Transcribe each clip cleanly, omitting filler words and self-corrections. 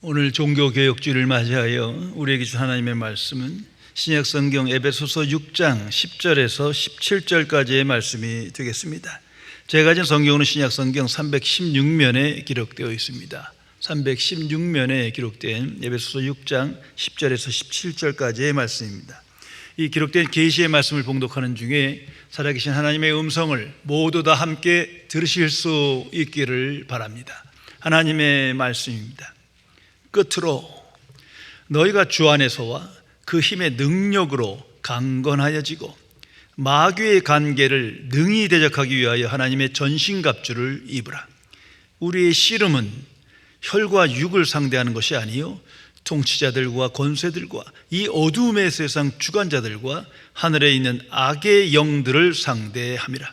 오늘 종교개혁주의를 맞이하여 우리에게 주신 하나님의 말씀은 신약성경 에베소서 6장 10절에서 17절까지의 말씀이 되겠습니다. 제가 가진 성경은 신약성경 316면에 기록되어 있습니다. 316면에 기록된 에베소서 6장 10절에서 17절까지의 말씀입니다. 이 기록된 계시의 말씀을 봉독하는 중에 살아계신 하나님의 음성을 모두 다 함께 들으실 수 있기를 바랍니다. 하나님의 말씀입니다. 끝으로 너희가 주 안에서와 그 힘의 능력으로 강건하여지고 마귀의 관계를 능히 대적하기 위하여 하나님의 전신갑주를 입으라. 우리의 씨름은 혈과 육을 상대하는 것이 아니요 통치자들과 권세들과 이 어두움의 세상 주관자들과 하늘에 있는 악의 영들을 상대함이라.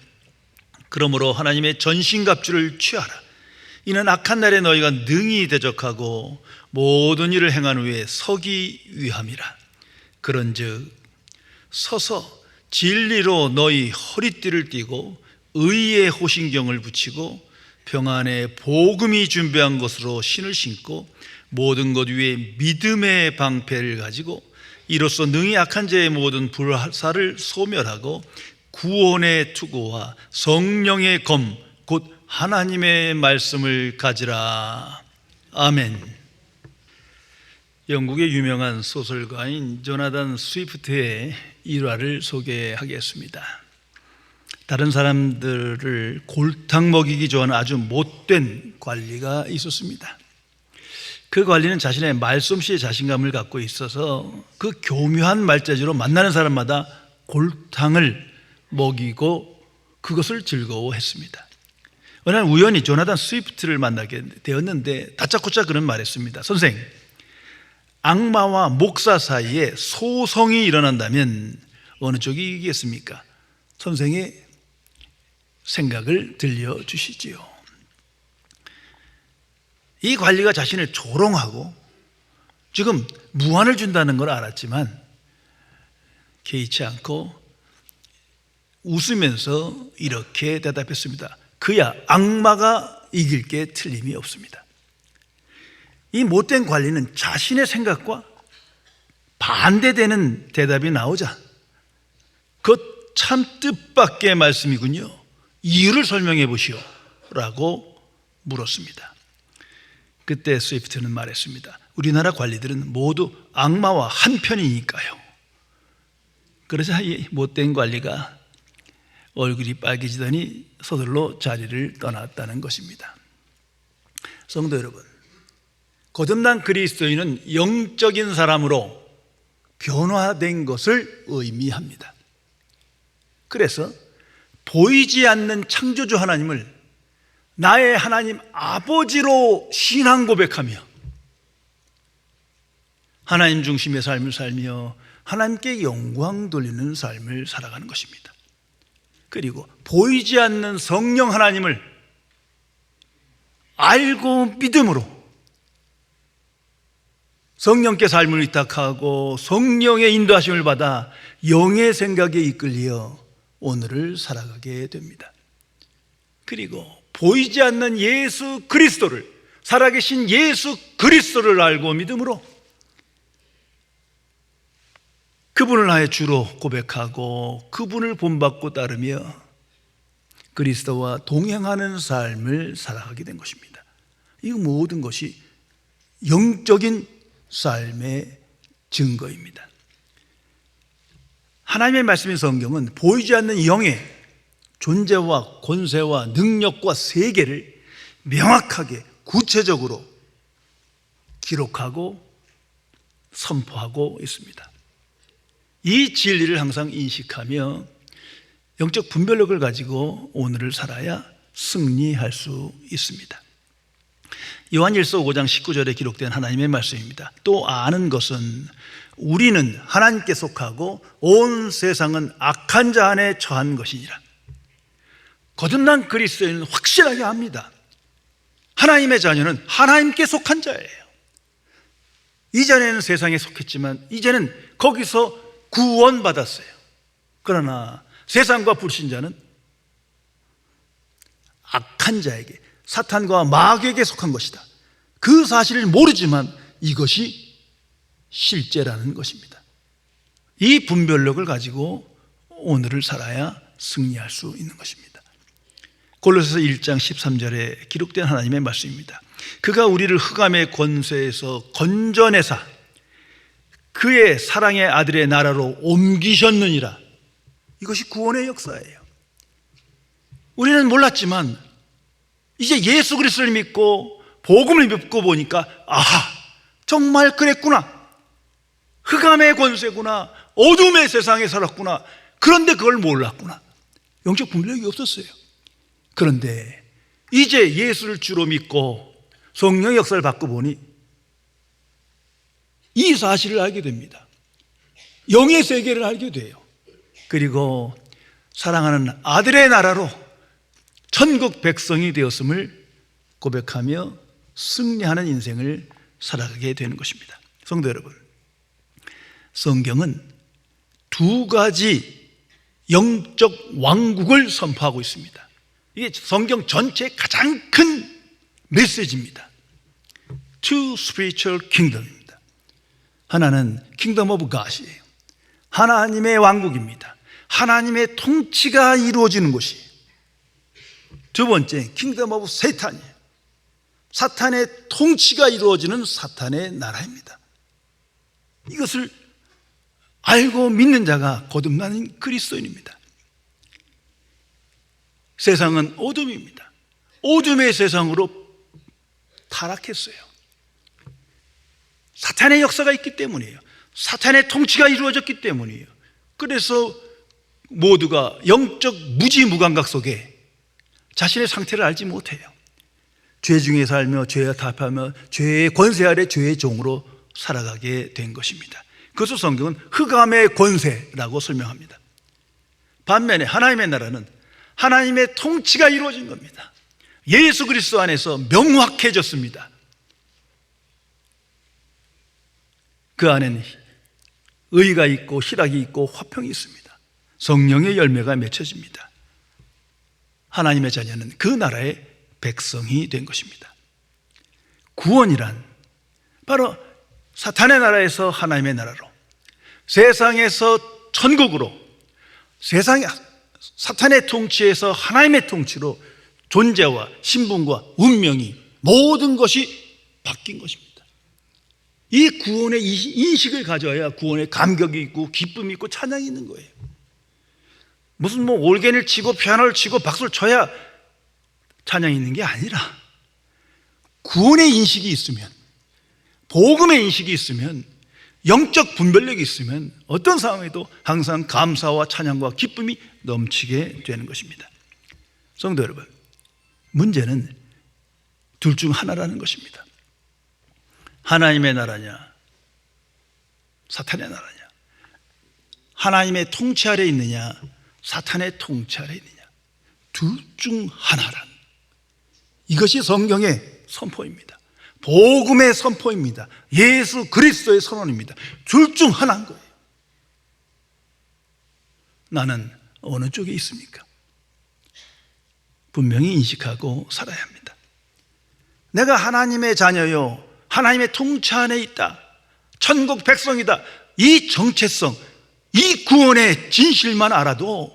그러므로 하나님의 전신갑주를 취하라. 이는 악한 날에 너희가 능히 대적하고 모든 일을 행한 후에 서기 위함이라. 그런즉 서서 진리로 너희 허리띠를 띠고 의의 호신경을 붙이고 평안의 복음이 준비한 것으로 신을 신고 모든 것 위에 믿음의 방패를 가지고 이로써 능히 악한 자의 모든 불사를 소멸하고 구원의 투구와 성령의 검 곧 하나님의 말씀을 가지라. 아멘. 영국의 유명한 소설가인 조나단 스위프트의 일화를 소개하겠습니다. 다른 사람들을 골탕 먹이기 좋아하는 아주 못된 관리가 있었습니다. 그 관리는 자신의 말솜씨에 자신감을 갖고 있어서 그 교묘한 말재주로 만나는 사람마다 골탕을 먹이고 그것을 즐거워했습니다. 어느 날 우연히 조나단 스위프트를 만나게 되었는데 다짜고짜 그런 말했습니다. 선생, 악마와 목사 사이에 소송이 일어난다면 어느 쪽이 이기겠습니까? 선생의 생각을 들려주시지요. 이 관리가 자신을 조롱하고 지금 무한을 준다는 걸 알았지만 개의치 않고 웃으면서 이렇게 대답했습니다. 그야 악마가 이길 게 틀림이 없습니다. 이 못된 관리는 자신의 생각과 반대되는 대답이 나오자 그 참 뜻밖의 말씀이군요. 이유를 설명해 보시오 라고 물었습니다. 그때 스위프트는 말했습니다. 우리나라 관리들은 모두 악마와 한편이니까요. 그러자 이 못된 관리가 얼굴이 빨개지더니 서둘러 자리를 떠났다는 것입니다. 성도 여러분, 거듭난 그리스도인은 영적인 사람으로 변화된 것을 의미합니다. 그래서 보이지 않는 창조주 하나님을 나의 하나님 아버지로 신앙 고백하며 하나님 중심의 삶을 살며 하나님께 영광 돌리는 삶을 살아가는 것입니다. 그리고 보이지 않는 성령 하나님을 알고 믿음으로 성령께 삶을 위탁하고 성령의 인도하심을 받아 영의 생각에 이끌려 오늘을 살아가게 됩니다. 그리고 보이지 않는 예수 그리스도를, 살아계신 예수 그리스도를 알고 믿음으로 그분을 나의 주로 고백하고 그분을 본받고 따르며 그리스도와 동행하는 삶을 살아가게 된 것입니다. 이 모든 것이 영적인 삶의 증거입니다. 하나님의 말씀인 성경은 보이지 않는 영의 존재와 권세와 능력과 세계를 명확하게 구체적으로 기록하고 선포하고 있습니다. 이 진리를 항상 인식하며 영적 분별력을 가지고 오늘을 살아야 승리할 수 있습니다. 요한일서 5장 19절에 기록된 하나님의 말씀입니다. 또 아는 것은 우리는 하나님께 속하고 온 세상은 악한 자 안에 처한 것이니라. 거듭난 그리스도인은 확실하게 압니다. 하나님의 자녀는 하나님께 속한 자예요. 이전에는 세상에 속했지만 이제는 거기서 구원받았어요. 그러나 세상과 불신자는 악한 자에게, 사탄과 마귀에게 속한 것이다. 그 사실을 모르지만 이것이 실제라는 것입니다. 이 분별력을 가지고 오늘을 살아야 승리할 수 있는 것입니다. 골로새서 1장 13절에 기록된 하나님의 말씀입니다. 그가 우리를 흑암의 권세에서 건져내사 그의 사랑의 아들의 나라로 옮기셨느니라. 이것이 구원의 역사예요. 우리는 몰랐지만 이제 예수 그리스도를 믿고 복음을 믿고 보니까 아하, 정말 그랬구나. 흑암의 권세구나. 어둠의 세상에 살았구나. 그런데 그걸 몰랐구나. 영적 분별력이 없었어요. 그런데 이제 예수를 주로 믿고 성령의 역사를 받고 보니 이 사실을 알게 됩니다. 영의 세계를 알게 돼요. 그리고 사랑하는 아들의 나라로 천국 백성이 되었음을 고백하며 승리하는 인생을 살아가게 되는 것입니다. 성도 여러분, 성경은 두 가지 영적 왕국을 선포하고 있습니다. 이게 성경 전체의 가장 큰 메시지입니다. Two spiritual kingdom입니다. 하나는 Kingdom of God이에요. 하나님의 왕국입니다. 하나님의 통치가 이루어지는 곳이. 두 번째, Kingdom of Satan이에요. 사탄의 통치가 이루어지는 사탄의 나라입니다. 이것을 알고 믿는 자가 거듭나는 그리스도인입니다. 세상은 어둠입니다. 어둠의 세상으로 타락했어요. 사탄의 역사가 있기 때문이에요. 사탄의 통치가 이루어졌기 때문이에요. 그래서 모두가 영적 무지무감각 속에 자신의 상태를 알지 못해요. 죄 중에 살며 죄와 타협하며 죄의 권세 아래 죄의 종으로 살아가게 된 것입니다. 그래서 성경은 흑암의 권세라고 설명합니다. 반면에 하나님의 나라는 하나님의 통치가 이루어진 겁니다. 예수 그리스도 안에서 명확해졌습니다. 그 안에는 의가 있고 희락이 있고 화평이 있습니다. 성령의 열매가 맺혀집니다. 하나님의 자녀는 그 나라의 백성이 된 것입니다. 구원이란 바로 사탄의 나라에서 하나님의 나라로, 세상에서 천국으로, 세상의 사탄의 통치에서 하나님의 통치로 존재와 신분과 운명이 모든 것이 바뀐 것입니다. 이 구원의 인식을 가져야 구원의 감격이 있고 기쁨이 있고 찬양이 있는 거예요. 무슨 올겐을 치고 피아노를 치고 박수를 쳐야 찬양이 있는 게 아니라 구원의 인식이 있으면, 복음의 인식이 있으면, 영적 분별력이 있으면 어떤 상황에도 항상 감사와 찬양과 기쁨이 넘치게 되는 것입니다. 성도 여러분, 문제는 둘 중 하나라는 것입니다. 하나님의 나라냐, 사탄의 나라냐, 하나님의 통치 아래 있느냐, 사탄의 통치 아래 있느냐, 둘 중 하나란, 이것이 성경의 선포입니다. 복음의 선포입니다. 예수 그리스도의 선언입니다. 둘 중 하나인 거예요. 나는 어느 쪽에 있습니까? 분명히 인식하고 살아야 합니다. 내가 하나님의 자녀요, 하나님의 통치 안에 있다, 천국 백성이다, 이 정체성, 이 구원의 진실만 알아도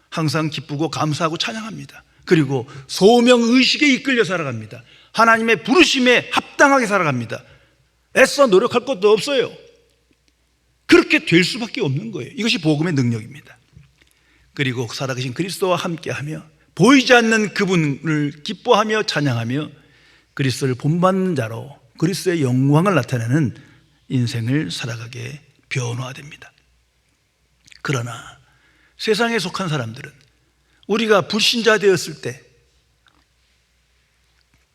항상 기쁘고 감사하고 찬양합니다. 그리고 소명의식에 이끌려 살아갑니다. 하나님의 부르심에 합당하게 살아갑니다. 애써 노력할 것도 없어요. 그렇게 될 수밖에 없는 거예요. 이것이 복음의 능력입니다. 그리고 살아계신 그리스도와 함께하며 보이지 않는 그분을 기뻐하며 찬양하며 그리스도를 본받는 자로 그리스도의 영광을 나타내는 인생을 살아가게 변화됩니다. 그러나 세상에 속한 사람들은 우리가 불신자 되었을 때,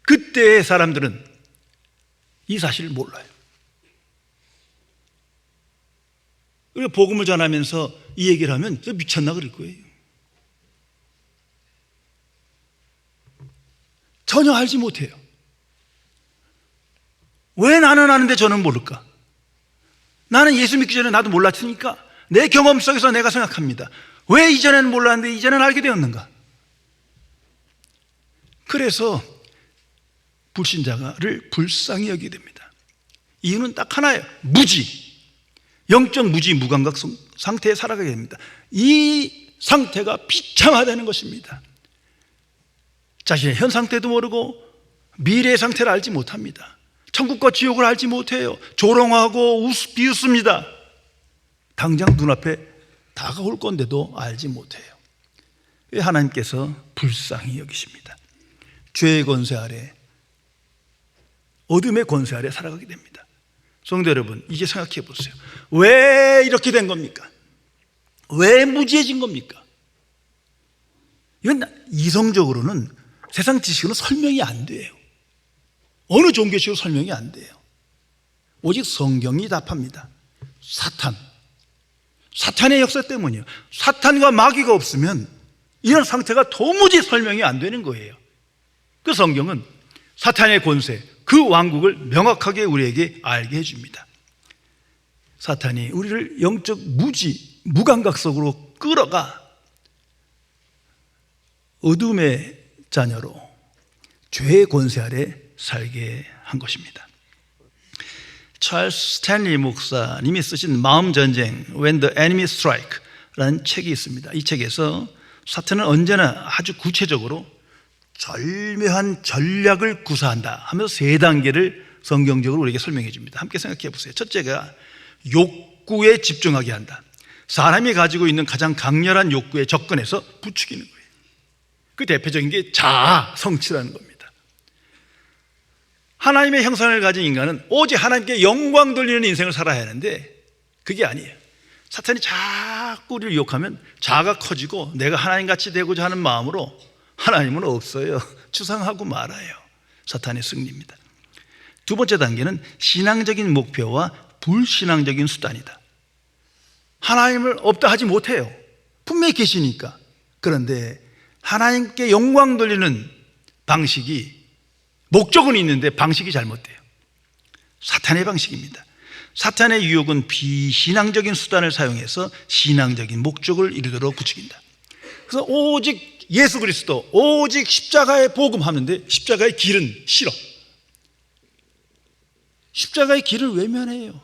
그때의 사람들은 이 사실을 몰라요. 우리가 복음을 전하면서 이 얘기를 하면 미쳤나 그럴 거예요. 전혀 알지 못해요. 왜 나는 아는데 저는 모를까? 나는 예수 믿기 전에 나도 몰랐으니까 내 경험 속에서 내가 생각합니다. 왜 이전에는 몰랐는데 이제는 알게 되었는가? 그래서 불신자를 불쌍히 여기게 됩니다. 이유는 딱 하나예요. 무지, 영적 무지 무감각 상태에 살아가게 됩니다. 이 상태가 비참하다는 것입니다. 자신의 현 상태도 모르고 미래의 상태를 알지 못합니다. 천국과 지옥을 알지 못해요. 조롱하고 비웃습니다. 당장 눈앞에 다가올 건데도 알지 못해요. 왜 하나님께서 불쌍히 여기십니다. 죄의 권세 아래, 어둠의 권세 아래 살아가게 됩니다. 성도 여러분, 이제 생각해 보세요. 왜 이렇게 된 겁니까? 왜 무지해진 겁니까? 이건 이성적으로는, 세상 지식으로는 설명이 안 돼요. 어느 종교식으로 설명이 안 돼요. 오직 성경이 답합니다. 사탄의 역사 때문이에요. 사탄과 마귀가 없으면 이런 상태가 도무지 설명이 안 되는 거예요. 그 성경은 사탄의 권세, 그 왕국을 명확하게 우리에게 알게 해줍니다. 사탄이 우리를 영적 무감각 속으로 끌어가 어둠의 자녀로 죄의 권세 아래 살게 한 것입니다. 찰스 스탠리 목사님이 쓰신 마음전쟁 When the Enemy Strike 라는 책이 있습니다. 이 책에서 사탄은 언제나 아주 구체적으로 절묘한 전략을 구사한다 하면서 세 단계를 성경적으로 우리에게 설명해 줍니다. 함께 생각해 보세요. 첫째가 욕구에 집중하게 한다. 사람이 가지고 있는 가장 강렬한 욕구에 접근해서 부추기는 거예요. 그 대표적인 게 자아, 성취라는 겁니다. 하나님의 형상을 가진 인간은 오직 하나님께 영광 돌리는 인생을 살아야 하는데 그게 아니에요. 사탄이 자꾸 우리를 유혹하면 자아가 커지고 내가 하나님같이 되고자 하는 마음으로 하나님은 없어요. 추상하고 말아요. 사탄의 승리입니다. 두 번째 단계는 신앙적인 목표와 불신앙적인 수단이다. 하나님을 없다 하지 못해요. 분명히 계시니까. 그런데 하나님께 영광 돌리는 방식이, 목적은 있는데 방식이 잘못돼요. 사탄의 방식입니다. 사탄의 유혹은 비신앙적인 수단을 사용해서 신앙적인 목적을 이루도록 부추긴다. 그래서 오직 예수 그리스도, 오직 십자가의 복음 하는데 십자가의 길은 싫어. 십자가의 길을 외면해요.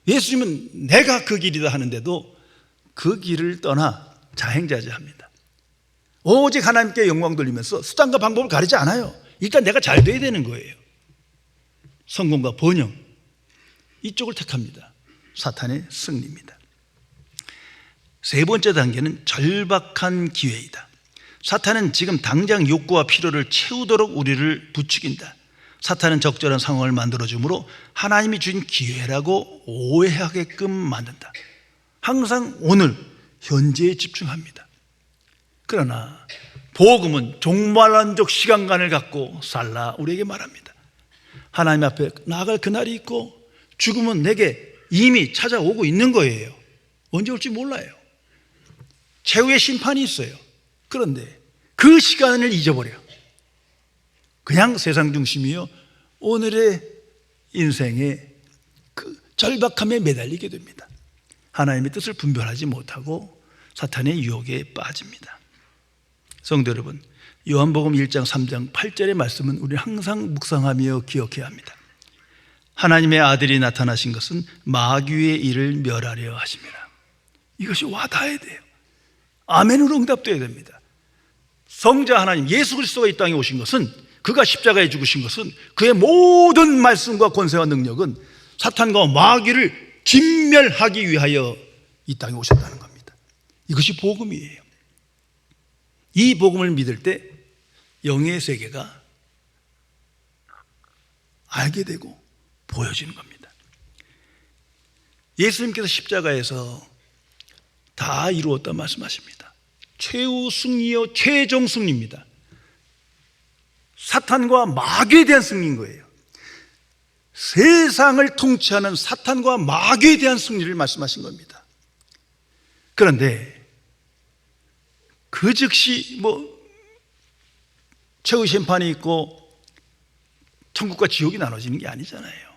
예수님은 내가 그 길이다 하는데도 그 길을 떠나 자행자재합니다. 오직 하나님께 영광 돌리면서 수단과 방법을 가리지 않아요. 일단 내가 잘 돼야 되는 거예요. 성공과 번영, 이쪽을 택합니다. 사탄의 승리입니다. 세 번째 단계는 절박한 기회이다. 사탄은 지금 당장 욕구와 필요를 채우도록 우리를 부추긴다. 사탄은 적절한 상황을 만들어주므로 하나님이 주신 기회라고 오해하게끔 만든다. 항상 오늘, 현재에 집중합니다. 그러나 복음은 종말론적 시간관을 갖고 살라 우리에게 말합니다. 하나님 앞에 나아갈 그날이 있고 죽음은 내게 이미 찾아오고 있는 거예요. 언제 올지 몰라요. 최후의 심판이 있어요. 그런데 그 시간을 잊어버려. 그냥 세상 중심이요, 오늘의 인생의 그 절박함에 매달리게 됩니다. 하나님의 뜻을 분별하지 못하고 사탄의 유혹에 빠집니다. 성도 여러분, 요한복음 1장 3장 8절의 말씀은 우리 항상 묵상하며 기억해야 합니다. 하나님의 아들이 나타나신 것은 마귀의 일을 멸하려 하심이라. 이것이 와닿아야 돼요. 아멘으로 응답돼야 됩니다. 성자 하나님 예수 그리스도가 이 땅에 오신 것은, 그가 십자가에 죽으신 것은, 그의 모든 말씀과 권세와 능력은 사탄과 마귀를 진멸하기 위하여 이 땅에 오셨다는 겁니다. 이것이 복음이에요. 이 복음을 믿을 때 영의 세계가 알게 되고 보여지는 겁니다. 예수님께서 십자가에서 다 이루었다 말씀하십니다. 최후 승리요 최종 승리입니다. 사탄과 마귀에 대한 승리인 거예요. 세상을 통치하는 사탄과 마귀에 대한 승리를 말씀하신 겁니다. 그런데 그 즉시 최후 심판이 있고 천국과 지옥이 나눠지는 게 아니잖아요.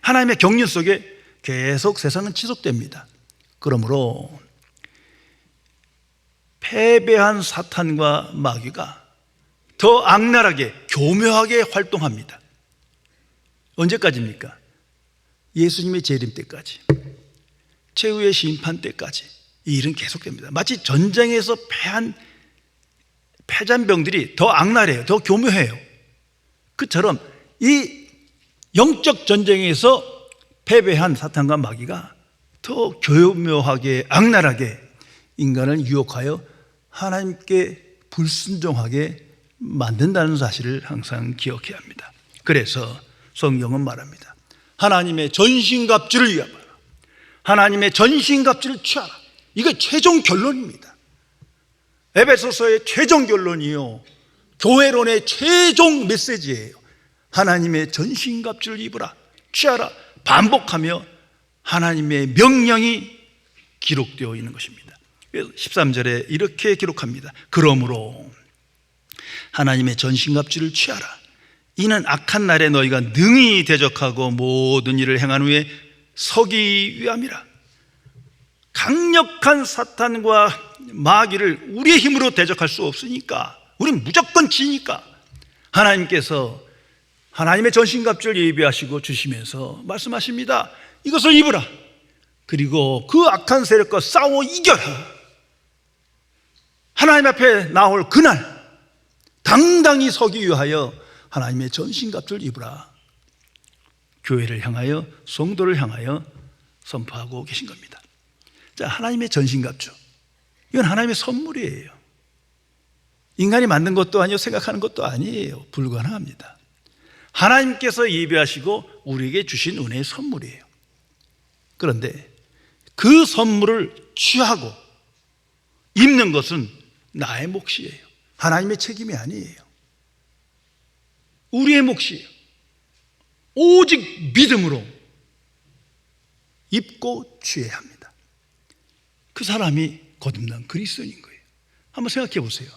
하나님의 경륜 속에 계속 세상은 지속됩니다. 그러므로 패배한 사탄과 마귀가 더 악랄하게, 교묘하게 활동합니다. 언제까지입니까? 예수님의 재림 때까지, 최후의 심판 때까지 이 일은 계속됩니다. 마치 전쟁에서 패한 패잔병들이 더 악랄해요. 더 교묘해요. 그처럼 이 영적 전쟁에서 패배한 사탄과 마귀가 더 교묘하게, 악랄하게 인간을 유혹하여 하나님께 불순종하게 만든다는 사실을 항상 기억해야 합니다. 그래서 성경은 말합니다. 하나님의 전신갑주를 위하라. 하나님의 전신갑주를 취하라. 이게 최종 결론입니다. 에베소서의 최종 결론이요, 교회론의 최종 메시지예요. 하나님의 전신갑주를 입으라, 취하라. 반복하며 하나님의 명령이 기록되어 있는 것입니다. 그래서 13절에 이렇게 기록합니다. 그러므로 하나님의 전신갑주를 취하라. 이는 악한 날에 너희가 능히 대적하고 모든 일을 행한 후에 서기 위함이라. 강력한 사탄과 마귀를 우리의 힘으로 대적할 수 없으니까, 우린 무조건 지니까 하나님께서 하나님의 전신갑주를 예비하시고 주시면서 말씀하십니다. 이것을 입으라. 그리고 그 악한 세력과 싸워 이겨라. 하나님 앞에 나올 그날 당당히 서기 위하여 하나님의 전신갑주를 입으라. 교회를 향하여, 성도를 향하여 선포하고 계신 겁니다. 자, 하나님의 전신갑주, 이건 하나님의 선물이에요. 인간이 만든 것도 아니요, 생각하는 것도 아니에요. 불가능합니다. 하나님께서 예비하시고 우리에게 주신 은혜의 선물이에요. 그런데 그 선물을 취하고 입는 것은 나의 몫이에요. 하나님의 책임이 아니에요. 우리의 몫이에요. 오직 믿음으로 입고 취해야 합니다. 그 사람이 거듭난 그리스도인인 거예요. 한번 생각해 보세요.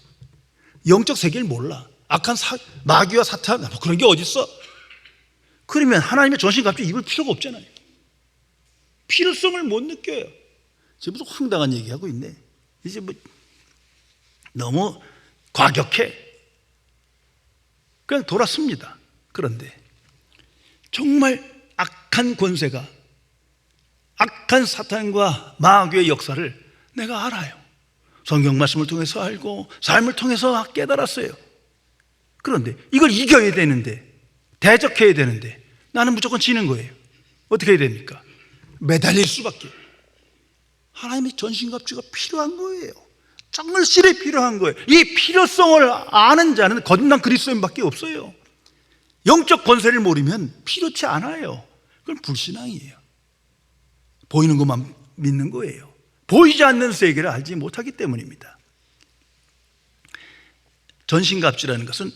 영적 세계를 몰라. 악한 마귀와 사탄, 그런 게 어딨어? 그러면 하나님의 전신갑주 입을 필요가 없잖아요. 필요성을 못 느껴요. 지금 무슨 황당한 얘기하고 있네. 이제 뭐 너무 과격해. 그냥 돌았습니다. 그런데 정말 악한 권세가, 악한 사탄과 마귀의 역사를 내가 알아요. 성경 말씀을 통해서 알고 삶을 통해서 깨달았어요. 그런데 이걸 이겨야 되는데, 대적해야 되는데 나는 무조건 지는 거예요. 어떻게 해야 됩니까? 매달릴 수밖에. 하나님의 전신갑주가 필요한 거예요. 정말실에 필요한 거예요. 이 필요성을 아는 자는 거듭난 그리스도인밖에 없어요. 영적 권세를 모르면 필요치 않아요. 그건 불신앙이에요. 보이는 것만 믿는 거예요. 보이지 않는 세계를 알지 못하기 때문입니다. 전신갑주라는 것은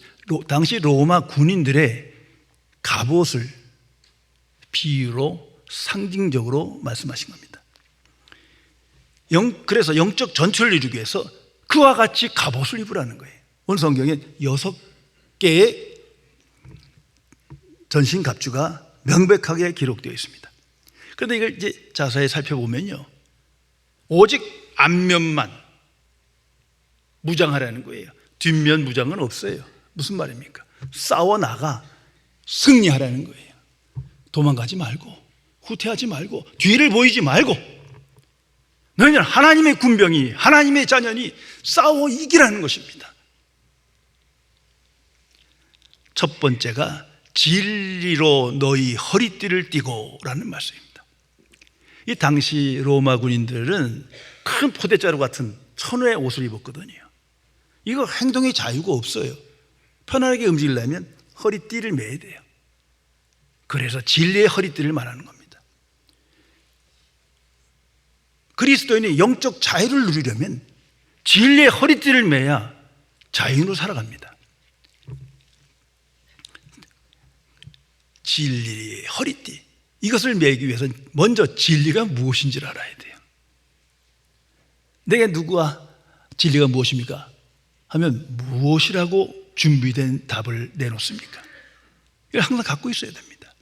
당시 로마 군인들의 갑옷을 비유로 상징적으로 말씀하신 겁니다. 그래서 영적 전투를 이루기 위해서 그와 같이 갑옷을 입으라는 거예요. 오늘 성경에 6개의 전신갑주가 명백하게 기록되어 있습니다. 그런데 이걸 이제 자세히 살펴보면요, 오직 앞면만 무장하라는 거예요. 뒷면 무장은 없어요. 무슨 말입니까? 싸워나가 승리하라는 거예요. 도망가지 말고, 후퇴하지 말고, 뒤를 보이지 말고, 너희는 하나님의 군병이, 하나님의 자녀니 싸워 이기라는 것입니다. 첫 번째가 진리로 너희 허리띠를 띠고 라는 말씀입니다. 이 당시 로마 군인들은 큰 포대자루 같은 천의 옷을 입었거든요. 이거 행동의 자유가 없어요. 편안하게 움직이려면 허리띠를 매야 돼요. 그래서 진리의 허리띠를 말하는 겁니다. 그리스도인이 영적 자유를 누리려면 진리의 허리띠를 매야 자유로 살아갑니다. 진리의 허리띠, 이것을 매기 위해서는 먼저 진리가 무엇인지를 알아야 돼요. 내가 누구와 진리가 무엇입니까? 하면 무엇이라고 준비된 답을 내놓습니까? 이걸 항상 갖고 있어야 됩니다.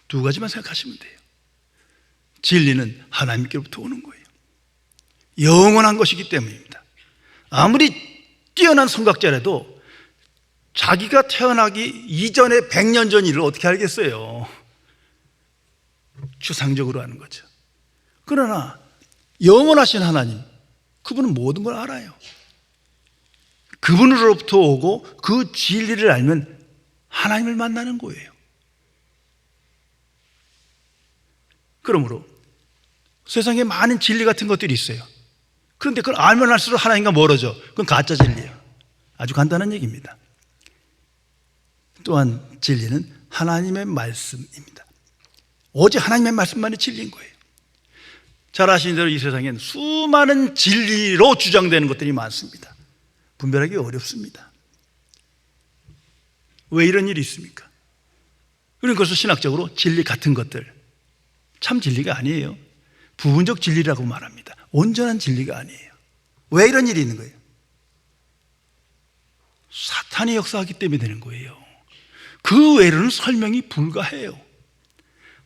두 가지만 생각하시면 돼요. 진리는 하나님께로부터 오는 거예요. 영원한 것이기 때문입니다. 아무리 뛰어난 선각자라도 자기가 태어나기 이전에 100년 전 일을 어떻게 알겠어요? 추상적으로 하는 거죠. 그러나 영원하신 하나님, 그분은 모든 걸 알아요. 그분으로부터 오고 그 진리를 알면 하나님을 만나는 거예요. 그러므로 세상에 많은 진리 같은 것들이 있어요. 그런데 그걸 알면 알수록 하나님과 멀어져. 그건 가짜 진리예요. 아주 간단한 얘기입니다. 또한 진리는 하나님의 말씀입니다. 오직 하나님의 말씀만이 진리인 거예요. 잘 아시는 대로 이 세상엔 수많은 진리로 주장되는 것들이 많습니다. 분별하기 어렵습니다. 왜 이런 일이 있습니까? 우리는 그것을 신학적으로 진리 같은 것들, 참 진리가 아니에요. 부분적 진리라고 말합니다. 온전한 진리가 아니에요. 왜 이런 일이 있는 거예요? 사탄이 역사하기 때문에 되는 거예요. 그 외로는 설명이 불가해요.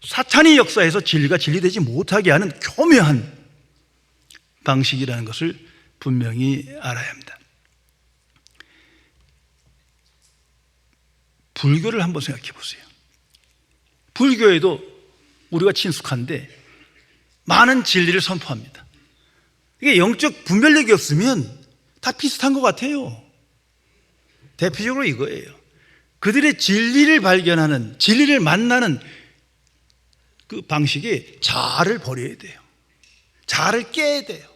사탄이 역사해서 진리가 진리되지 못하게 하는 교묘한 방식이라는 것을 분명히 알아야 합니다. 불교를 한번 생각해 보세요. 불교에도 우리가 친숙한데 많은 진리를 선포합니다. 이게 영적 분별력이 없으면 다 비슷한 것 같아요. 대표적으로 이거예요. 그들의 진리를 발견하는, 진리를 만나는 그 방식이 자아를 버려야 돼요. 자아를 깨야 돼요.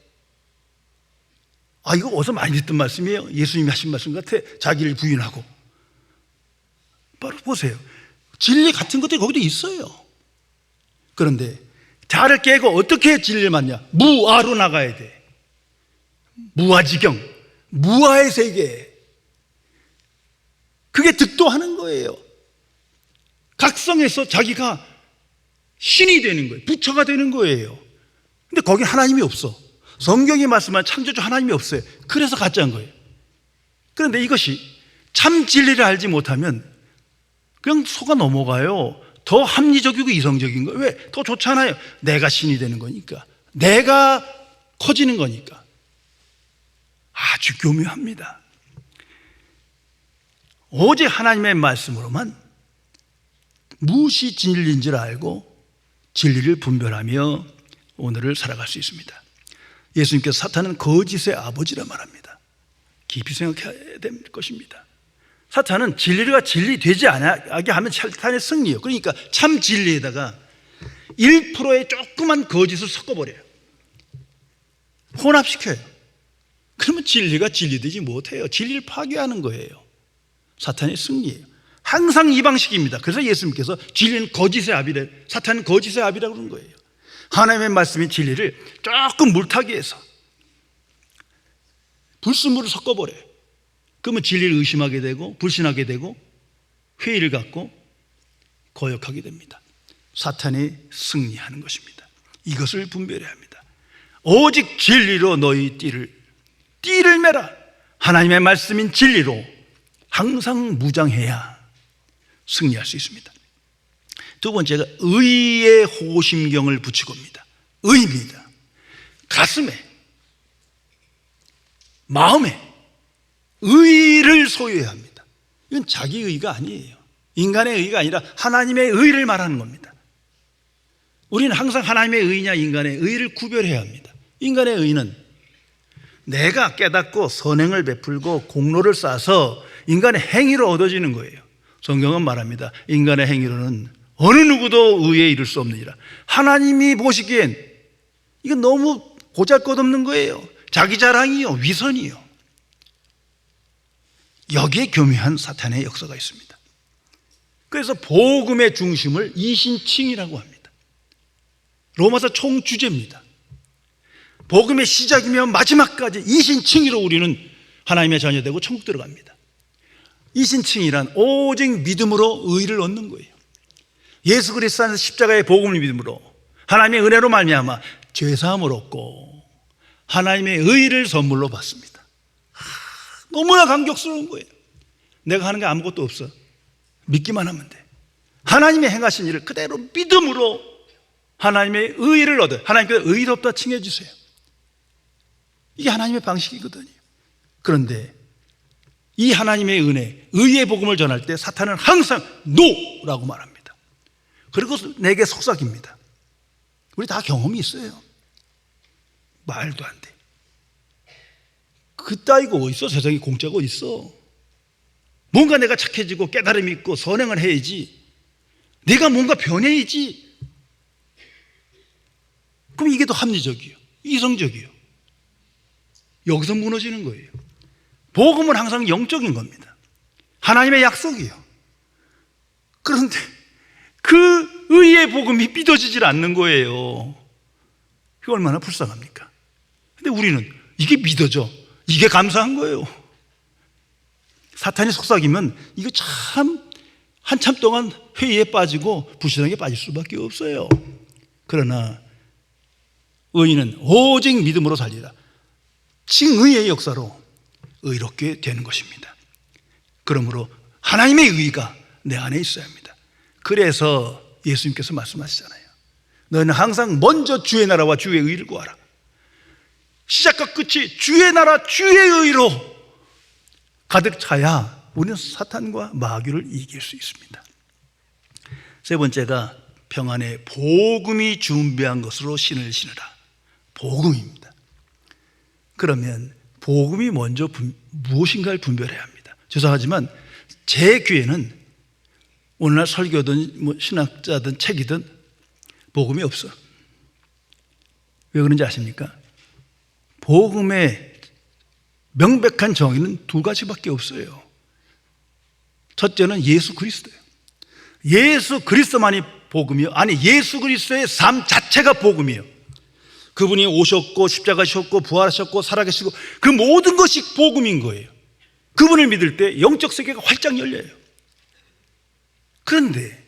아, 이거 어디서 많이 듣던 말씀이에요. 예수님이 하신 말씀 같아. 자기를 부인하고. 바로 보세요. 진리 같은 것들이 거기도 있어요. 그런데 자아를 깨고 어떻게 진리를 만나? 무아로 나가야 돼. 무아지경, 무아의 세계. 그게 득도하는 거예요. 각성해서 자기가 신이 되는 거예요. 부처가 되는 거예요. 근데 거기 하나님이 없어. 성경이 말씀한 창조주 하나님이 없어요. 그래서 가짜인 거예요. 그런데 이것이 참 진리를 알지 못하면 그냥 속아 넘어가요. 더 합리적이고 이성적인 거예요. 왜? 더 좋잖아요. 내가 신이 되는 거니까. 내가 커지는 거니까. 아주 교묘합니다. 오직 하나님의 말씀으로만 무엇이 진리인 줄 알고 진리를 분별하며 오늘을 살아갈 수 있습니다. 예수님께서 사탄은 거짓의 아버지라 말합니다. 깊이 생각해야 될 것입니다. 사탄은 진리가 진리되지 않게 하면 사탄의 승리예요. 그러니까 참 진리에다가 1%의 조그만 거짓을 섞어버려요. 혼합시켜요. 그러면 진리가 진리되지 못해요. 진리를 파괴하는 거예요. 사탄의 승리예요. 항상 이 방식입니다. 그래서 예수님께서 진리는 거짓의 아비래, 사탄은 거짓의 아비라고 그러는 거예요. 하나님의 말씀인 진리를 조금 물타기 해서 불순물을 섞어버려요. 그러면 진리를 의심하게 되고 불신하게 되고 회의를 갖고 거역하게 됩니다. 사탄이 승리하는 것입니다. 이것을 분별해야 합니다. 오직 진리로 너희 띠를 매라. 하나님의 말씀인 진리로 항상 무장해야 승리할 수 있습니다. 두 번째가 의의 호심경을 붙이고 옵니다. 의입니다. 가슴에, 마음에 의를 소유해야 합니다. 이건 자기 의가 아니에요. 인간의 의가 아니라 하나님의 의를 말하는 겁니다. 우리는 항상 하나님의 의냐 인간의 의를 구별해야 합니다. 인간의 의는 내가 깨닫고 선행을 베풀고 공로를 쌓아서 인간의 행위로 얻어지는 거예요. 성경은 말합니다. 인간의 행위로는 어느 누구도 의에 이를 수 없느니라. 하나님이 보시기엔 이건 너무 보잘것없는 거예요. 자기 자랑이요, 위선이요. 여기에 교묘한 사탄의 역사가 있습니다. 그래서 복음의 중심을 이신칭이라고 합니다. 로마서 총주제입니다. 복음의 시작이며 마지막까지 이신칭의로 우리는 하나님의 자녀되고 천국 들어갑니다. 이신칭이란 오직 믿음으로 의를 얻는 거예요. 예수 그리스도 안에서 십자가의 복음을 믿음으로 하나님의 은혜로 말미암아 죄사함을 얻고 하나님의 의를 선물로 받습니다. 너무나 감격스러운 거예요. 내가 하는 게 아무것도 없어. 믿기만 하면 돼. 하나님의 행하신 일을 그대로 믿음으로 하나님의 의를 얻어. 하나님께서 의롭다 칭해 주세요. 이게 하나님의 방식이거든요. 그런데 이 하나님의 은혜, 의의 복음을 전할 때 사탄은 항상 노라고 말합니다. 그리고 내게 속삭입니다. 우리 다 경험이 있어요. 말도 안 돼. 그따위가 어딨어? 세상에 공짜가 어딨어? 뭔가 내가 착해지고 깨달음이 있고 선행을 해야지. 내가 뭔가 변해야지. 그럼 이게 더 합리적이에요. 이성적이에요. 여기서 무너지는 거예요. 복음은 항상 영적인 겁니다. 하나님의 약속이에요. 그런데 그 의의 복음이 믿어지질 않는 거예요. 그게 얼마나 불쌍합니까? 근데 우리는 이게 믿어져. 이게 감사한 거예요. 사탄이 속삭이면 이거 참 한참 동안 회의에 빠지고 불신앙에 빠질 수밖에 없어요. 그러나 의인은 오직 믿음으로 살리라. 칭의의 역사로 의롭게 되는 것입니다. 그러므로 하나님의 의가 내 안에 있어야 합니다. 그래서 예수님께서 말씀하시잖아요. 너는 항상 먼저 주의 나라와 주의 의를 구하라. 시작과 끝이 주의 나라 주의 의로 가득 차야 우리는 사탄과 마귀를 이길 수 있습니다. 세 번째가 평안의 복음이 준비한 것으로 신을 신으라. 복음입니다. 그러면 복음이 먼저 무엇인가를 분별해야 합니다. 죄송하지만 제 귀에는 오늘날 설교든 신학자든 책이든 복음이 없어. 왜 그런지 아십니까? 복음의 명백한 정의는 두 가지밖에 없어요. 첫째는 예수 그리스도예요. 예수 그리스도만이 복음이요. 아니, 예수 그리스도의 삶 자체가 복음이에요. 그분이 오셨고 십자가 지셨고 부활하셨고 살아계시고 그 모든 것이 복음인 거예요. 그분을 믿을 때 영적 세계가 활짝 열려요. 그런데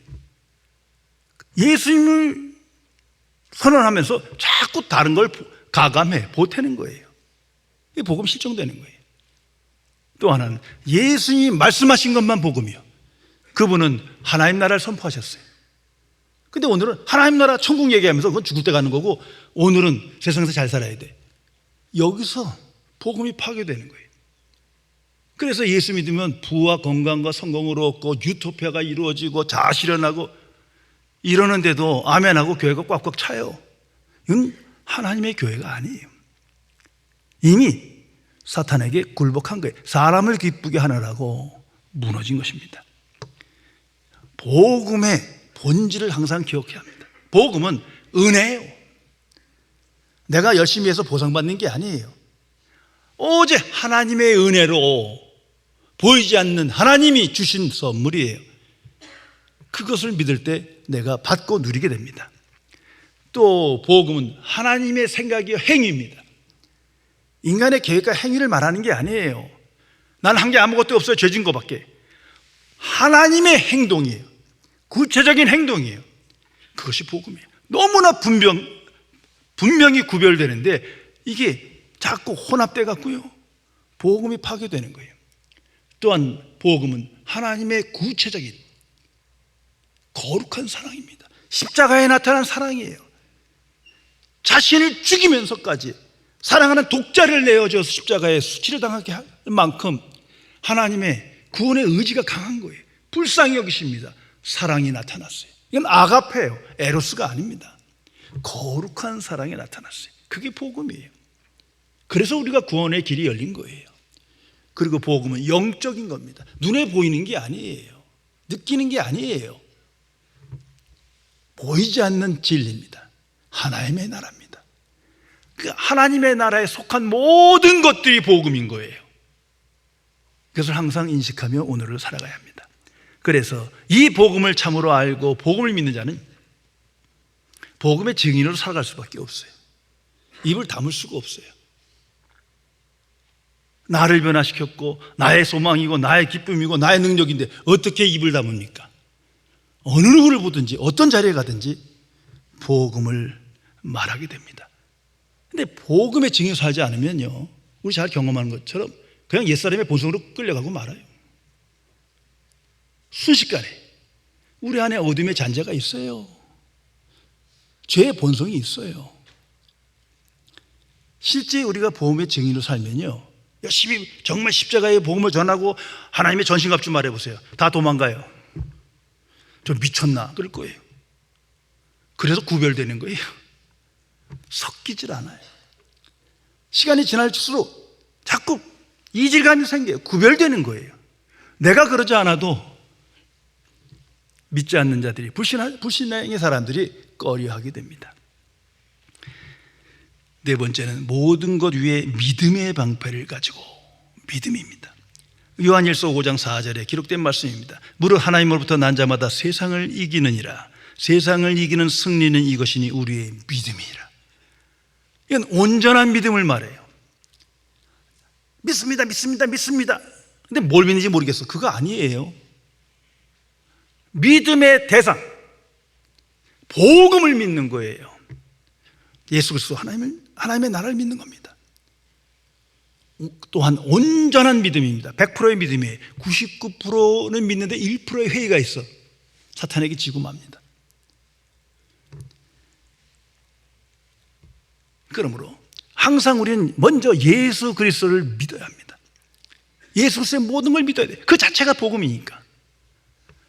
예수님을 선언하면서 자꾸 다른 걸 가감해 보태는 거예요. 이게 복음 실종되는 거예요. 또 하나는 예수님이 말씀하신 것만 복음이요. 그분은 하나님 나라를 선포하셨어요. 근데 오늘은 하나님 나라 천국 얘기하면서 그건 죽을 때 가는 거고 오늘은 세상에서 잘 살아야 돼. 여기서 복음이 파괴되는 거예요. 그래서 예수 믿으면 부와 건강과 성공을 얻고 유토피아가 이루어지고 자아실현하고 이러는데도 아멘하고 교회가 꽉꽉 차요. 이건 하나님의 교회가 아니에요. 이미 사탄에게 굴복한 거예요. 사람을 기쁘게 하느라고 무너진 것입니다. 복음의 본질을 항상 기억해야 합니다. 복음은 은혜예요. 내가 열심히 해서 보상받는 게 아니에요. 오직 하나님의 은혜로 보이지 않는 하나님이 주신 선물이에요. 그것을 믿을 때 내가 받고 누리게 됩니다. 또 복음은 하나님의 생각이요 행위입니다. 인간의 계획과 행위를 말하는 게 아니에요. 난 한 게 아무것도 없어요. 죄진 것밖에. 하나님의 행동이에요. 구체적인 행동이에요. 그것이 복음이에요. 너무나 분명히 구별되는데 이게 자꾸 혼합돼 갖고요. 복음이 파괴되는 거예요. 또한 복음은 하나님의 구체적인 거룩한 사랑입니다. 십자가에 나타난 사랑이에요. 자신을 죽이면서까지 사랑하는 독자를 내어줘서 십자가에 수치를 당하게 할 만큼 하나님의 구원의 의지가 강한 거예요. 불쌍히 여기십니다. 사랑이 나타났어요. 이건 아가페예요. 에로스가 아닙니다. 거룩한 사랑이 나타났어요. 그게 복음이에요. 그래서 우리가 구원의 길이 열린 거예요. 그리고 복음은 영적인 겁니다. 눈에 보이는 게 아니에요. 느끼는 게 아니에요. 보이지 않는 진리입니다. 하나님의 나라입니다. 그 하나님의 나라에 속한 모든 것들이 복음인 거예요. 그것을 항상 인식하며 오늘을 살아가야 합니다. 그래서 이 복음을 참으로 알고 복음을 믿는 자는 복음의 증인으로 살아갈 수밖에 없어요. 입을 다물 수가 없어요. 나를 변화시켰고 나의 소망이고 나의 기쁨이고 나의 능력인데 어떻게 입을 다뭅니까? 어느 누구를 보든지 어떤 자리에 가든지 복음을 말하게 됩니다. 근데 복음의 증인으로 살지 않으면요, 우리 잘 경험하는 것처럼 그냥 옛사람의 본성으로 끌려가고 말아요. 순식간에 우리 안에 어둠의 잔재가 있어요. 죄의 본성이 있어요. 실제 우리가 복음의 증인으로 살면요, 열심히 정말 십자가의 복음을 전하고 하나님의 전신갑 좀 말해보세요. 다 도망가요. 저 미쳤나? 그럴 거예요. 그래서 구별되는 거예요. 섞이질 않아요. 시간이 지날수록 자꾸 이질감이 생겨요. 구별되는 거예요. 내가 그러지 않아도 믿지 않는 자들이, 불신앙의 사람들이 꺼려하게 됩니다. 네 번째는 모든 것 위에 믿음의 방패를 가지고, 믿음입니다. 요한일서 5장 4절에 기록된 말씀입니다. 무릇 하나님으로부터 난 자마다 세상을 이기느니라. 세상을 이기는 승리는 이것이니 우리의 믿음이라. 이건 온전한 믿음을 말해요. 믿습니다, 믿습니다, 믿습니다. 근데 뭘 믿는지 모르겠어. 그거 아니에요. 믿음의 대상, 복음을 믿는 거예요. 예수 그리스도 하나님의 나라를 믿는 겁니다. 또한 온전한 믿음입니다. 100%의 믿음이에요. 99%는 믿는데 1%의 회의가 있어. 사탄에게 지고 맙니다. 그러므로 항상 우리는 먼저 예수 그리스도를 믿어야 합니다. 예수 그리스도의 모든 걸 믿어야 돼요. 그 자체가 복음이니까.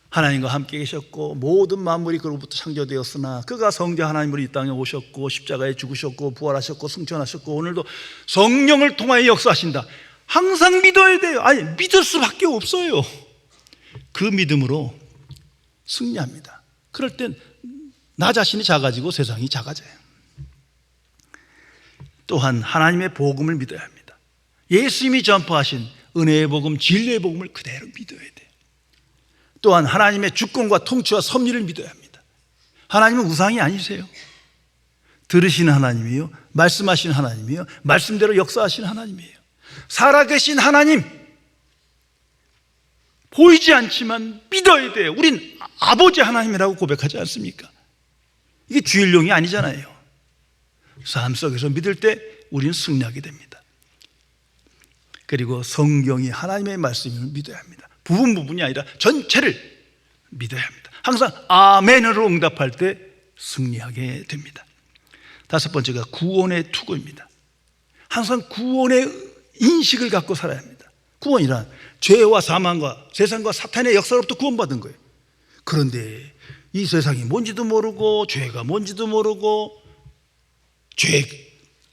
하나님과 함께 계셨고 모든 만물이 그로부터 창조되었으나 그가 성자 하나님으로 이 땅에 오셨고 십자가에 죽으셨고 부활하셨고 승천하셨고 오늘도 성령을 통하여 역사하신다. 항상 믿어야 돼요. 아니, 믿을 수밖에 없어요. 그 믿음으로 승리합니다. 그럴 땐 나 자신이 작아지고 세상이 작아져요. 또한 하나님의 복음을 믿어야 합니다. 예수님이 전파하신 은혜의 복음, 진리의 복음을 그대로 믿어야 돼요. 또한 하나님의 주권과 통치와 섭리를 믿어야 합니다. 하나님은 우상이 아니세요. 들으시는 하나님이요, 말씀하시는 하나님이요, 말씀대로 역사하시는 하나님이에요. 살아계신 하나님, 보이지 않지만 믿어야 돼요. 우린 아버지 하나님이라고 고백하지 않습니까? 이게 주일용이 아니잖아요. 삶 속에서 믿을 때 우리는 승리하게 됩니다. 그리고 성경이 하나님의 말씀임을 믿어야 합니다. 부분이 아니라 전체를 믿어야 합니다. 항상 아멘으로 응답할 때 승리하게 됩니다. 다섯 번째가 구원의 투구입니다. 항상 구원의 인식을 갖고 살아야 합니다. 구원이란 죄와 사망과 세상과 사탄의 역사로부터 구원받은 거예요. 그런데 이 세상이 뭔지도 모르고 죄가 뭔지도 모르고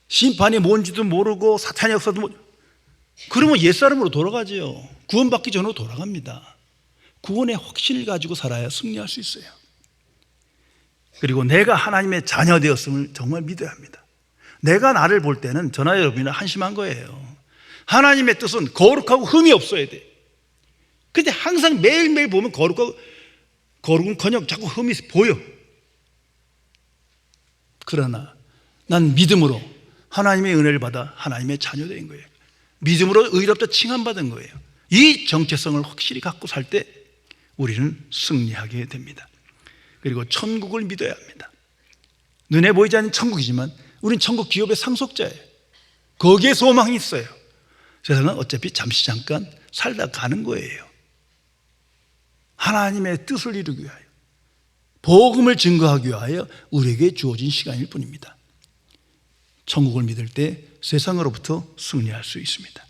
심판이 뭔지도 모르고 사탄의 역사도 모르고, 그러면 옛사람으로 돌아가죠. 구원받기 전으로 돌아갑니다. 구원의 확신을 가지고 살아야 승리할 수 있어요. 그리고 내가 하나님의 자녀 되었음을 정말 믿어야 합니다. 내가 나를 볼 때는 저나 여러분이나 한심한 거예요. 하나님의 뜻은 거룩하고 흠이 없어야 돼. 근데 항상 매일매일 보면 거룩은커녕 자꾸 흠이 보여. 그러나 난 믿음으로 하나님의 은혜를 받아 하나님의 자녀 된 거예요. 믿음으로 의롭다 칭함받은 거예요. 이 정체성을 확실히 갖고 살 때 우리는 승리하게 됩니다. 그리고 천국을 믿어야 합니다. 눈에 보이지 않는 천국이지만 우린 천국 기업의 상속자예요. 거기에 소망이 있어요. 세상은 어차피 잠시 잠깐 살다 가는 거예요. 하나님의 뜻을 이루기 위하여, 복음을 증거하기 위하여 우리에게 주어진 시간일 뿐입니다. 천국을 믿을 때 세상으로부터 승리할 수 있습니다.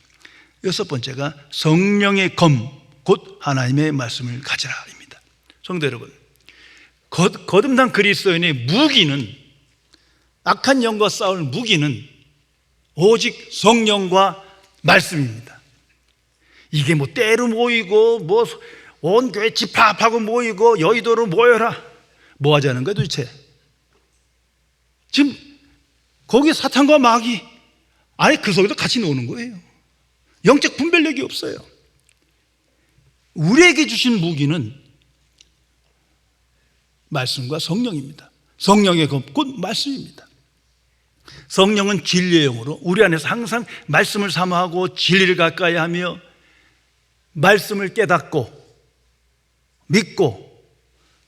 여섯 번째가 성령의 검, 곧 하나님의 말씀을 가지라입니다. 성도 여러분, 거듭난 그리스도인의 무기는, 악한 영과 싸울 무기는 오직 성령과 말씀입니다. 이게 뭐 때로 모이고 뭐 온 교회 집합하고 모이고 여의도로 모여라, 뭐 하자는 거야 도대체? 지금 거기 사탄과 마귀, 아니 그 속에도 같이 노는 거예요. 영적 분별력이 없어요. 우리에게 주신 무기는 말씀과 성령입니다. 성령의 검, 곧 말씀입니다. 성령은 진리의 영으로 우리 안에서 항상 말씀을 사모하고 진리를 가까이 하며 말씀을 깨닫고 믿고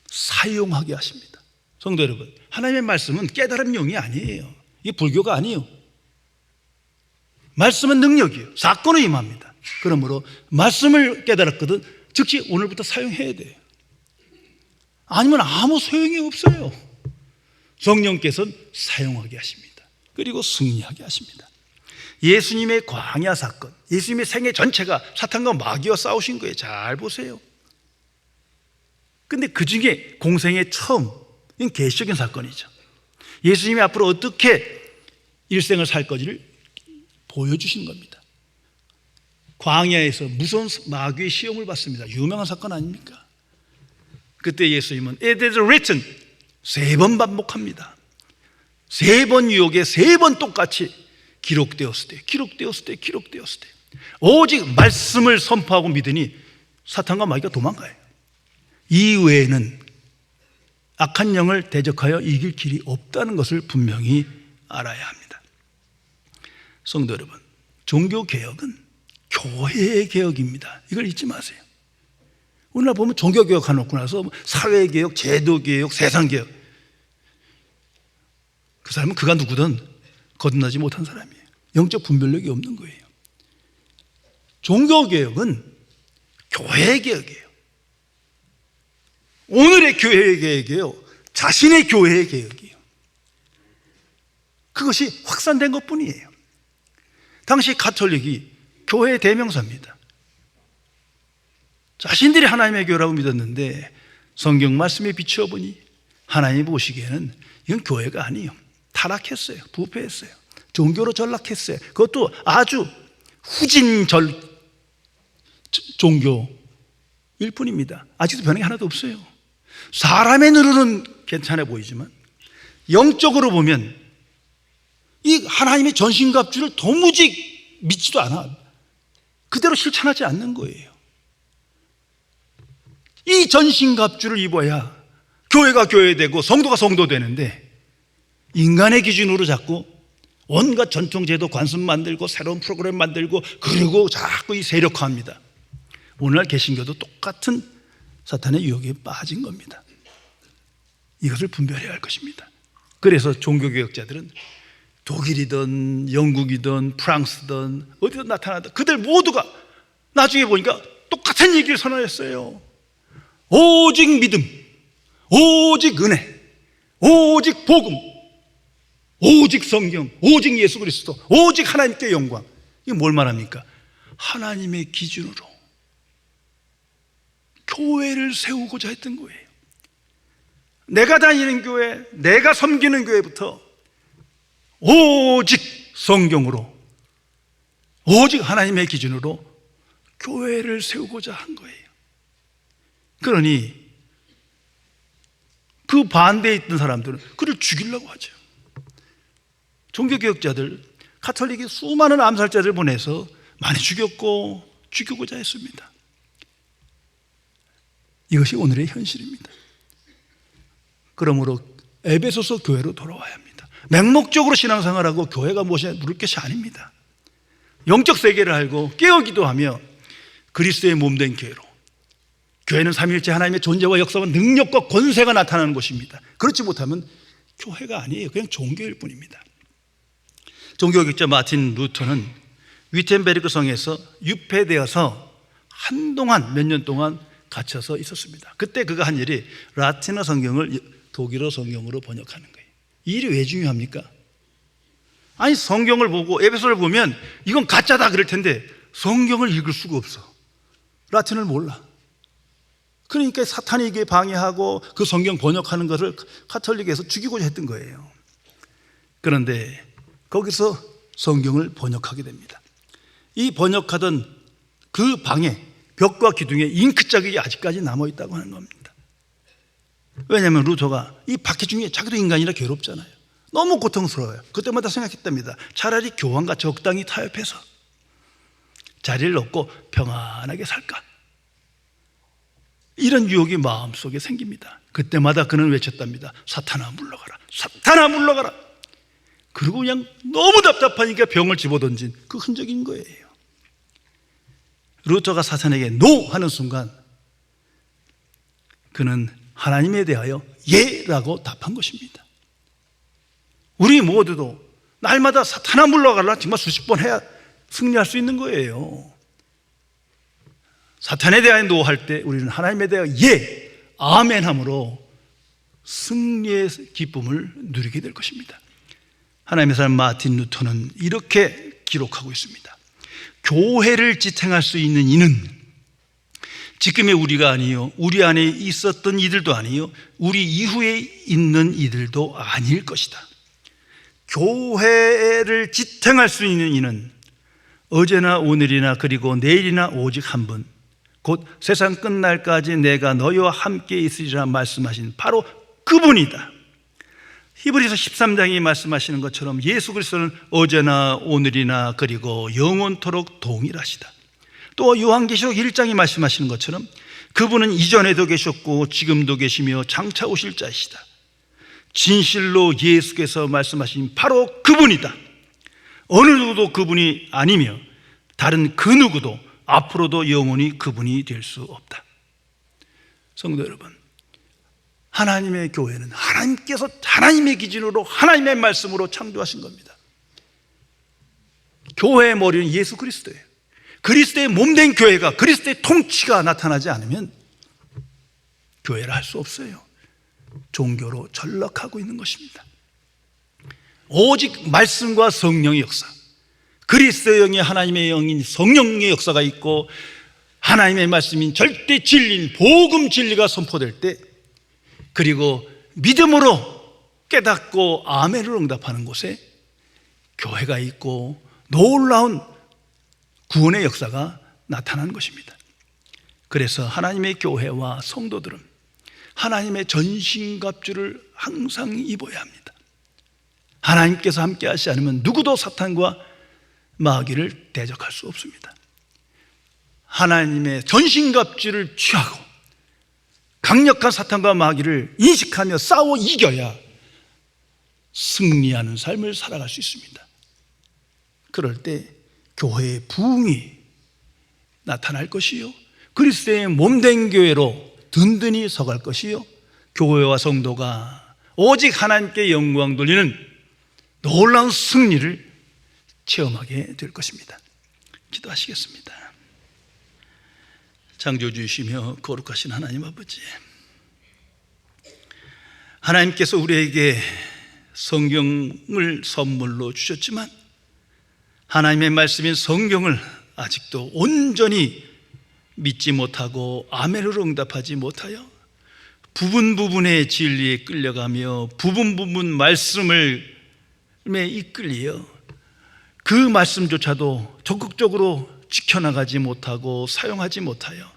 사용하게 하십니다. 성도 여러분, 하나님의 말씀은 깨달음용이 아니에요. 이게 불교가 아니에요. 말씀은 능력이에요. 사건을 임합니다. 그러므로 말씀을 깨달았거든 즉시 오늘부터 사용해야 돼요. 아니면 아무 소용이 없어요. 성령께서는 사용하게 하십니다. 그리고 승리하게 하십니다. 예수님의 광야 사건, 예수님의 생애 전체가 사탄과 마귀와 싸우신 거예요. 잘 보세요. 근데 그 중에 공생의 처음, 이건 계시적인 사건이죠. 예수님이 앞으로 어떻게 일생을 살 것을 보여주신 겁니다. 광야에서 무서운 마귀의 시험을 받습니다. 유명한 사건 아닙니까? 그때 예수님은 It is written 3번 반복합니다. 3번 유혹에 3번 똑같이 기록되었을 때 오직 말씀을 선포하고 믿으니 사탄과 마귀가 도망가요. 이외에는 악한 영을 대적하여 이길 길이 없다는 것을 분명히 알아야 합니다. 성도 여러분, 종교개혁은 교회의 개혁입니다. 이걸 잊지 마세요. 오늘날 보면 종교개혁 해놓고 나서 사회개혁, 제도개혁, 세상개혁, 그 사람은 그가 누구든 거듭나지 못한 사람이에요. 영적 분별력이 없는 거예요. 종교개혁은 교회의 개혁이에요. 오늘의 교회의 개혁이에요. 자신의 교회의 개혁이에요. 그것이 확산된 것뿐이에요. 당시 가톨릭이 교회의 대명사입니다. 자신들이 하나님의 교회라고 믿었는데 성경 말씀에 비추어 보니 하나님이 보시기에는 이건 교회가 아니에요. 타락했어요. 부패했어요. 종교로 전락했어요. 그것도 아주 후진 종교일 뿐입니다. 아직도 변한 게 하나도 없어요. 사람의 눈으로는 괜찮아 보이지만 영적으로 보면 이 하나님의 전신갑주를 도무지 믿지도 않아. 그대로 실천하지 않는 거예요. 이 전신갑주를 입어야 교회가 교회되고 성도가 성도되는데 인간의 기준으로 자꾸 온갖 전통제도 관습 만들고 새로운 프로그램 만들고 그리고 자꾸 이 세력화합니다. 오늘날 개신교도 똑같은 사탄의 유혹에 빠진 겁니다. 이것을 분별해야 할 것입니다. 그래서 종교개혁자들은 독일이든 영국이든 프랑스든 어디든 나타나다 그들 모두가 나중에 보니까 똑같은 얘기를 선언했어요. 오직 믿음, 오직 은혜, 오직 복음, 오직 성경, 오직 예수 그리스도, 오직 하나님께 영광. 이게 뭘 말합니까? 하나님의 기준으로 교회를 세우고자 했던 거예요. 내가 다니는 교회, 내가 섬기는 교회부터 오직 성경으로, 오직 하나님의 기준으로 교회를 세우고자 한 거예요. 그러니 그 반대에 있던 사람들은 그를 죽이려고 하죠. 종교개혁자들, 가톨릭이 수많은 암살자를 보내서 많이 죽였고 죽이고자 했습니다. 이것이 오늘의 현실입니다. 그러므로 에베소서 교회로 돌아와야 합니다. 맹목적으로 신앙생활하고 교회가 무엇이냐 물을 것이 아닙니다. 영적 세계를 알고 깨어 기도하며 그리스도의 몸된 교회로, 교회는 삼위일체 하나님의 존재와 역사와 능력과 권세가 나타나는 곳입니다. 그렇지 못하면 교회가 아니에요. 그냥 종교일 뿐입니다. 종교개혁자 마틴 루터는 위텐베르크 성에서 유폐되어서 한동안 몇 년 동안 갇혀서 있었습니다. 그때 그가 한 일이 라틴어 성경을 독일어 성경으로 번역하는 거예요. 이 일이 왜 중요합니까? 아니 성경을 보고 에베소를 보면 이건 가짜다 그럴 텐데 성경을 읽을 수가 없어. 라틴어를 몰라. 그러니까 사탄이 이게 방해하고 그 성경 번역하는 것을 가톨릭에서 죽이고자 했던 거예요. 그런데 거기서 성경을 번역하게 됩니다. 이 번역하던 그 방에 벽과 기둥에 잉크 자국이 아직까지 남아있다고 하는 겁니다. 왜냐하면 루터가 이 박해 중에 자기도 인간이라 괴롭잖아요. 너무 고통스러워요. 그때마다 생각했답니다. 차라리 교황과 적당히 타협해서 자리를 얻고 평안하게 살까? 이런 유혹이 마음속에 생깁니다. 그때마다 그는 외쳤답니다. 사탄아 물러가라. 사탄아 물러가라. 그리고 그냥 너무 답답하니까 병을 집어던진 그 흔적인 거예요. 루터가 사탄에게 노 하는 순간 그는 하나님에 대하여 예라고 답한 것입니다. 우리 모두도 날마다 사탄아 물러가라 정말 수십 번 해야 승리할 수 있는 거예요. 사탄에 대하여 노 할 때 우리는 하나님에 대하여 예, 아멘 함으로 승리의 기쁨을 누리게 될 것입니다. 하나님의 사람 마틴 루터는 이렇게 기록하고 있습니다. 교회를 지탱할 수 있는 이는 지금의 우리가 아니요, 우리 안에 있었던 이들도 아니요, 우리 이후에 있는 이들도 아닐 것이다. 교회를 지탱할 수 있는 이는 어제나 오늘이나 그리고 내일이나 오직 한 분, 곧 세상 끝날까지 내가 너희와 함께 있으리라 말씀하신 바로 그분이다. 히브리서 13장이 말씀하시는 것처럼 예수 그리스도는 어제나 오늘이나 그리고 영원토록 동일하시다. 또 요한계시록 1장이 말씀하시는 것처럼 그분은 이전에도 계셨고 지금도 계시며 장차 오실 자이시다. 진실로 예수께서 말씀하신 바로 그분이다. 어느 누구도 그분이 아니며 다른 그 누구도 앞으로도 영원히 그분이 될 수 없다. 성도 여러분, 하나님의 교회는 하나님께서 하나님의 기준으로 하나님의 말씀으로 창조하신 겁니다. 교회의 머리는 예수 그리스도예요. 그리스도의 몸된 교회가, 그리스도의 통치가 나타나지 않으면 교회를 할 수 없어요. 종교로 전락하고 있는 것입니다. 오직 말씀과 성령의 역사, 그리스도의 영이 하나님의 영인 성령의 역사가 있고 하나님의 말씀인 절대 진리인 복음 진리가 선포될 때, 그리고 믿음으로 깨닫고 아멘을 응답하는 곳에 교회가 있고 놀라운 구원의 역사가 나타나는 것입니다. 그래서 하나님의 교회와 성도들은 하나님의 전신갑주를 항상 입어야 합니다. 하나님께서 함께 하시지 않으면 누구도 사탄과 마귀를 대적할 수 없습니다. 하나님의 전신갑주를 취하고 강력한 사탄과 마귀를 인식하며 싸워 이겨야 승리하는 삶을 살아갈 수 있습니다. 그럴 때 교회의 부흥이 나타날 것이요, 그리스도의 몸된 교회로 든든히 서갈 것이요, 교회와 성도가 오직 하나님께 영광 돌리는 놀라운 승리를 체험하게 될 것입니다. 기도하시겠습니다. 창조주이시며 거룩하신 하나님 아버지, 하나님께서 우리에게 성경을 선물로 주셨지만 하나님의 말씀인 성경을 아직도 온전히 믿지 못하고 아멘으로 응답하지 못하여 부분의 진리에 끌려가며 부분 말씀에 이끌려 그 말씀조차도 적극적으로 지켜나가지 못하고 사용하지 못하여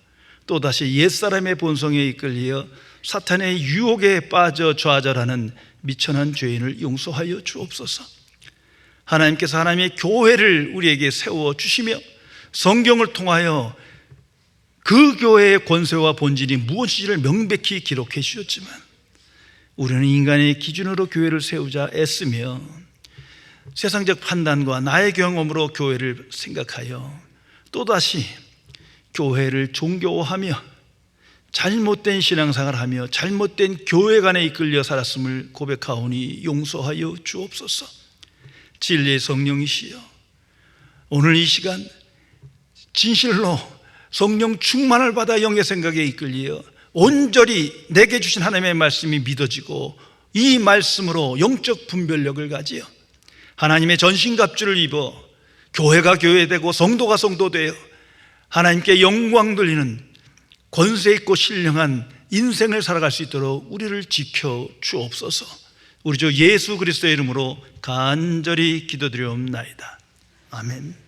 또다시 옛사람의 본성에 이끌려 사탄의 유혹에 빠져 좌절하는 미천한 죄인을 용서하여 주옵소서. 하나님께서 하나님의 교회를 우리에게 세워주시며 성경을 통하여 그 교회의 권세와 본질이 무엇인지를 명백히 기록해 주셨지만 우리는 인간의 기준으로 교회를 세우자 애쓰며 세상적 판단과 나의 경험으로 교회를 생각하여 또다시 교회를 종교화하며 잘못된 신앙생활을 하며 잘못된 교회관에 이끌려 살았음을 고백하오니 용서하여 주옵소서. 진리의 성령이시여, 오늘 이 시간 진실로 성령 충만을 받아 영의 생각에 이끌려 온전히 내게 주신 하나님의 말씀이 믿어지고 이 말씀으로 영적 분별력을 가지어 하나님의 전신갑주를 입어 교회가 교회되고 성도가 성도되어 하나님께 영광 돌리는 권세 있고 신령한 인생을 살아갈 수 있도록 우리를 지켜 주옵소서. 우리 주 예수 그리스도의 이름으로 간절히 기도드리옵나이다. 아멘.